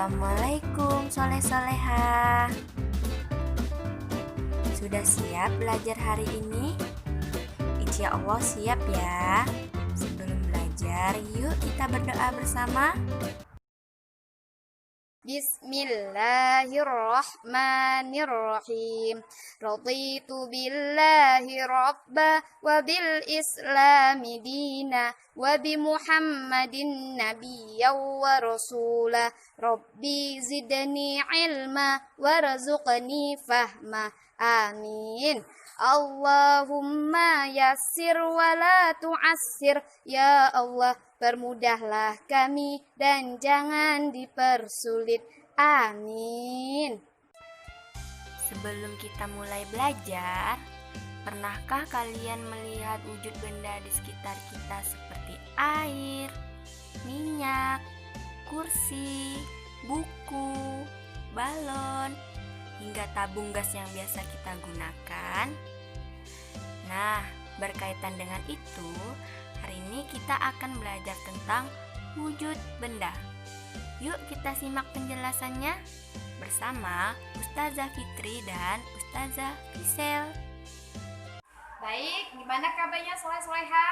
Assalamualaikum soleh-soleha. Sudah siap belajar hari ini? Insya Allah siap ya. Sebelum belajar, yuk kita berdoa bersama. Bismillahirrahmanirrahim. Raditu billahi rabba wa bil islami dina wa bi Muhammadin nabiyya wa rasula. Rabbi zidni ilma warzuqni fahma. Amin. Allahumma yassir wa la tu'assir. Ya Allah, permudahlah kami dan jangan dipersulit. Amin. Sebelum kita mulai belajar, pernahkah kalian melihat wujud benda di sekitar kita seperti air, minyak, kursi, buku, balon, hingga tabung gas yang biasa kita gunakan? Nah, berkaitan dengan itu, hari ini kita akan belajar tentang wujud benda. Yuk kita simak penjelasannya bersama Ustazah Fitri dan Ustazah Fisel. Baik, gimana kabarnya soleh-soleha?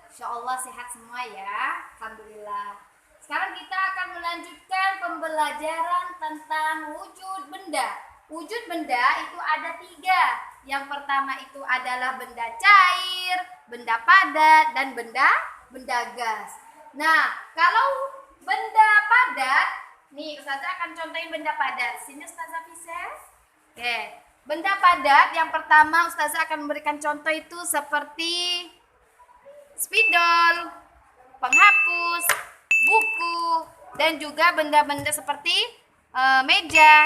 Insyaallah sehat semua ya. Alhamdulillah. Sekarang kita akan melanjutkan pembelajaran tentang wujud benda. Wujud benda itu ada 3. Yang pertama itu adalah benda cair, benda padat, dan benda gas. Nah, kalau benda padat, nih Ustazah akan contohin benda padat. Sini Ustazah Fisel. Oke, benda padat yang pertama Ustazah akan memberikan contoh itu seperti spidol, penghapus, buku, dan juga benda-benda seperti meja,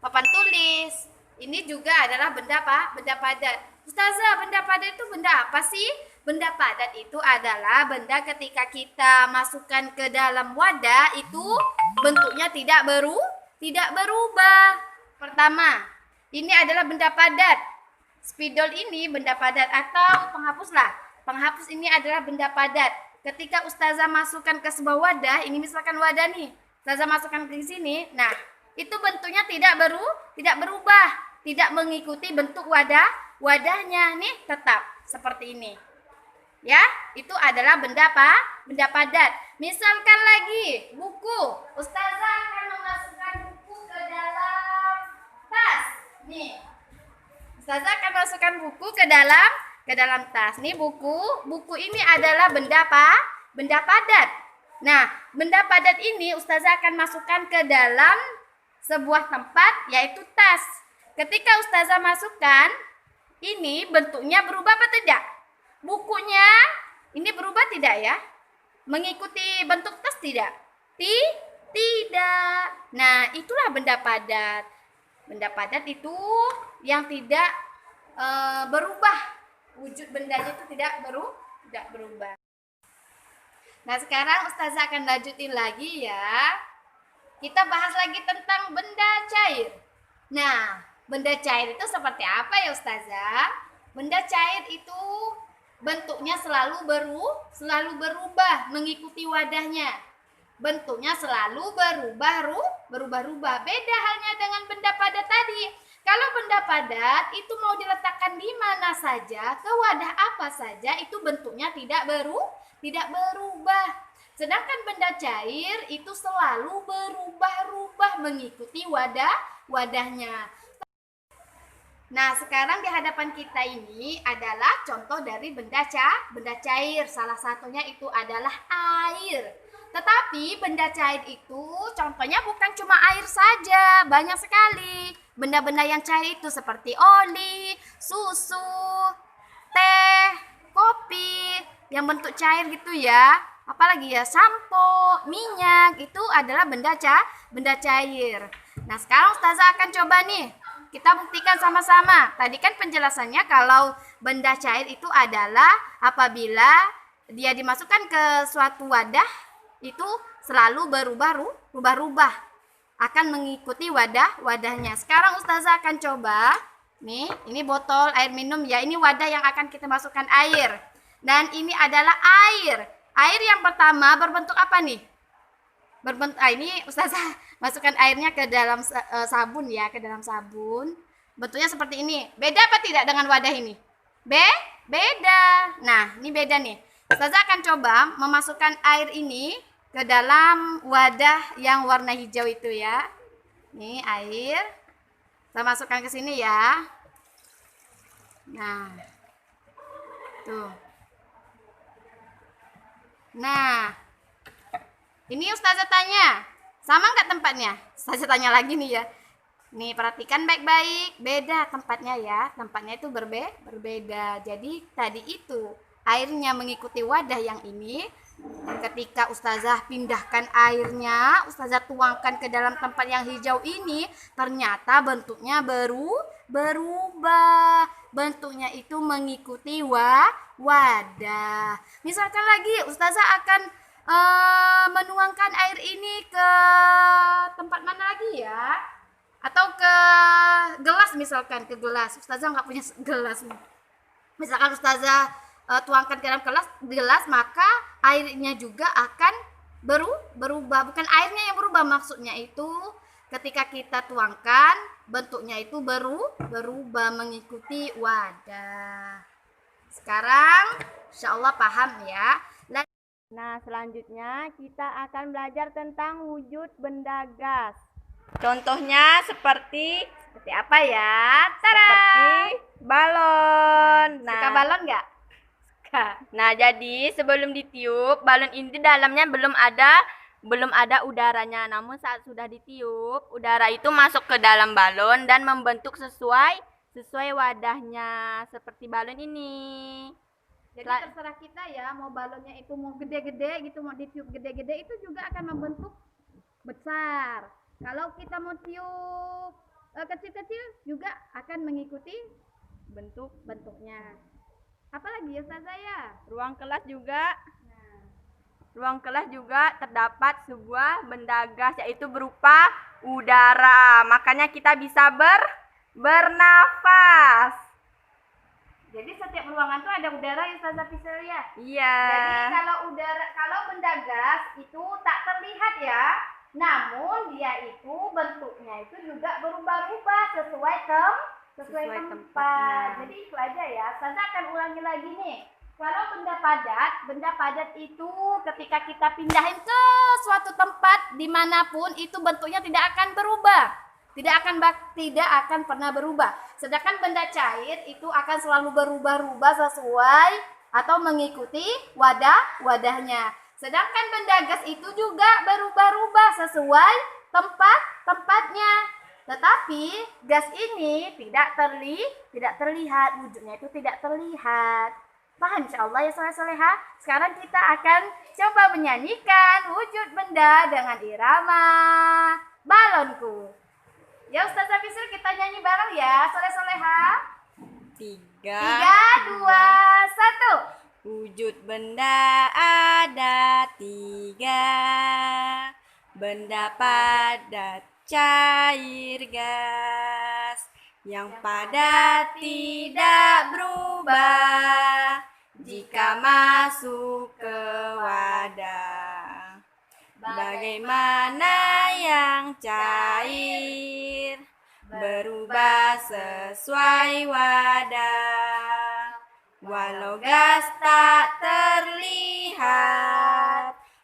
papan tulis. Ini juga adalah benda padat. Ustazah, benda padat itu benda apa sih? Benda padat itu adalah benda ketika kita masukkan ke dalam wadah itu bentuknya tidak berubah. Pertama, ini adalah benda padat. Spidol ini benda padat, atau penghapus lah. Penghapus ini adalah benda padat. Ketika Ustazah masukkan ke sebuah wadah, ini misalkan wadah nih, Ustazah masukkan ke sini, nah itu bentuknya tidak berubah, tidak mengikuti bentuk wadahnya nih, tetap seperti ini. Ya, itu adalah benda padat. Misalkan lagi buku, Ustazah akan memasukkan buku ke dalam tas. Nih, Ustazah akan masukkan buku ke dalam tas. Nih buku ini adalah benda padat. Nah, benda padat ini Ustazah akan masukkan ke dalam sebuah tempat, yaitu tas. Ketika Ustazah masukkan, ini bentuknya berubah apa tidak? Bukunya ini berubah tidak ya? Mengikuti bentuk tas tidak? Tidak. Nah, itulah benda padat. Benda padat itu yang tidak berubah. Wujud bendanya itu tidak berubah. Nah, sekarang Ustazah akan lanjutin lagi ya. Kita bahas lagi tentang benda cair. Nah, benda cair itu seperti apa ya Ustazah? Benda cair itu bentuknya selalu berubah mengikuti wadahnya. Bentuknya selalu berubah-ubah. Beda halnya dengan benda padat tadi. Kalau benda padat itu mau diletakkan di mana saja, ke wadah apa saja, itu bentuknya tidak berubah. Sedangkan benda cair itu selalu berubah-ubah mengikuti wadahnya. Nah, sekarang di hadapan kita ini adalah contoh dari benda cair. Salah satunya itu adalah air. Tetapi benda cair itu contohnya bukan cuma air saja, banyak sekali. Benda-benda yang cair itu seperti oli, susu, teh, kopi, yang bentuk cair gitu ya. Apalagi ya, sampo, minyak, itu adalah benda cair. Nah, sekarang Ustazah akan coba nih. Kita buktikan sama-sama. Tadi kan penjelasannya kalau benda cair itu adalah apabila dia dimasukkan ke suatu wadah, itu selalu berubah-ubah. Akan mengikuti wadahnya. Sekarang Ustazah akan coba. Nih, ini botol air minum ya. Ini wadah yang akan kita masukkan air. Dan ini adalah air. Air yang pertama berbentuk apa nih? ini Ustazah masukkan airnya ke dalam sabun ya, ke dalam sabun. Bentuknya seperti ini. Beda apa tidak dengan wadah ini? Beda. Nah, ini beda nih. Ustazah akan coba memasukkan air ini ke dalam wadah yang warna hijau itu ya. Nih air. Saya masukkan ke sini ya. Nah. Tuh. Nah, ini Ustazah tanya, sama nggak tempatnya? Ustazah tanya lagi nih ya. Nih perhatikan baik-baik, beda tempatnya ya. Tempatnya itu berbeda. Jadi tadi itu airnya mengikuti wadah yang ini. Ketika Ustazah pindahkan airnya, Ustazah tuangkan ke dalam tempat yang hijau ini, ternyata bentuknya berubah. Bentuknya itu mengikuti wadah. Misalkan lagi Ustazah akan menuangkan air ini ke tempat mana lagi ya? Atau ke gelas misalkan, ke gelas. Ustazah nggak punya gelas. Misalkan Ustazah tuangkan ke dalam gelas, maka airnya juga akan berubah. Bukan airnya yang berubah, maksudnya itu ketika kita tuangkan, bentuknya itu berubah mengikuti wadah. Sekarang insya Allah paham ya. Nah, selanjutnya kita akan belajar tentang wujud benda gas. Contohnya seperti apa ya? Tada! seperti balon. Suka balon nggak? Suka. Nah, jadi sebelum ditiup, balon ini dalamnya belum ada udaranya. Namun saat sudah ditiup, udara itu masuk ke dalam balon dan membentuk sesuai wadahnya seperti balon ini. Jadi terserah kita ya, mau balonnya itu mau gede-gede gitu, mau ditiup gede-gede, itu juga akan membentuk besar. Kalau kita mau tiup kecil-kecil juga akan mengikuti bentuknya. Apalagi ya Ustazah ya? Ruang kelas juga terdapat sebuah benda gas, yaitu berupa udara. Makanya kita bisa bernafas. Jadi setiap ruangan tuh ada udara ya Ustazah Fisel ya? Iya. Jadi kalau benda gas itu tak terlihat ya, namun dia itu bentuknya itu juga berubah-ubah sesuai tempat. tempatnya. Jadi itu aja ya. Ustazah akan ulangi lagi nih. Kalau benda padat itu ketika kita pindahin ke suatu tempat dimanapun itu bentuknya tidak akan berubah. Tidak akan pernah berubah. Sedangkan benda cair itu akan selalu berubah-ubah sesuai atau mengikuti wadahnya. Sedangkan benda gas itu juga berubah-ubah sesuai tempatnya. Tetapi gas ini tidak terlihat, wujudnya itu tidak terlihat. Paham insyaallah ya soleh-soleha? Sekarang kita akan coba menyanyikan wujud benda dengan irama balonku. Ya Ustazah Fisel, kita nyanyi bareng ya, soleh-soleha. 3, 2, 1. Wujud benda ada 3. Benda padat, cair, gas. Yang padat tidak berubah jika masuk ke wadah. Bagaimana yang cair berubah sesuai wadah. Walau gas tak terlihat,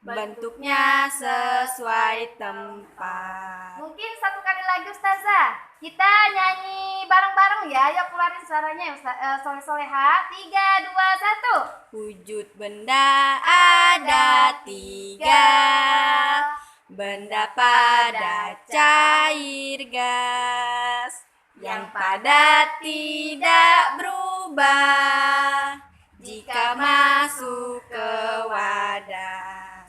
bentuknya sesuai tempat. Mungkin satu kali lagi Ustazah. Kita nyanyi bareng-bareng ya. Yuk keluarin suaranya soleh-soleha. 3, 2, 1. Wujud benda ada 3. Benda padat, cair, gas. Yang padat tidak berubah jika masuk ke wadah.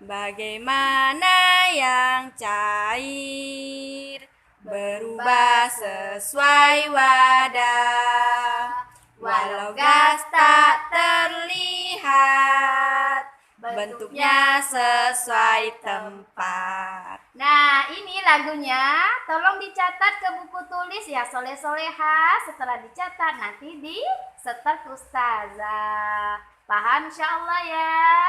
Bagaimana yang cair berubah sesuai wadah. Walau gas tak terlihat, bentuknya sesuai tempat. Nah, ini lagunya. Tolong dicatat ke buku tulis ya, soleh-soleha. Setelah dicatat nanti di setel Ustazah. Paham insyaallah ya?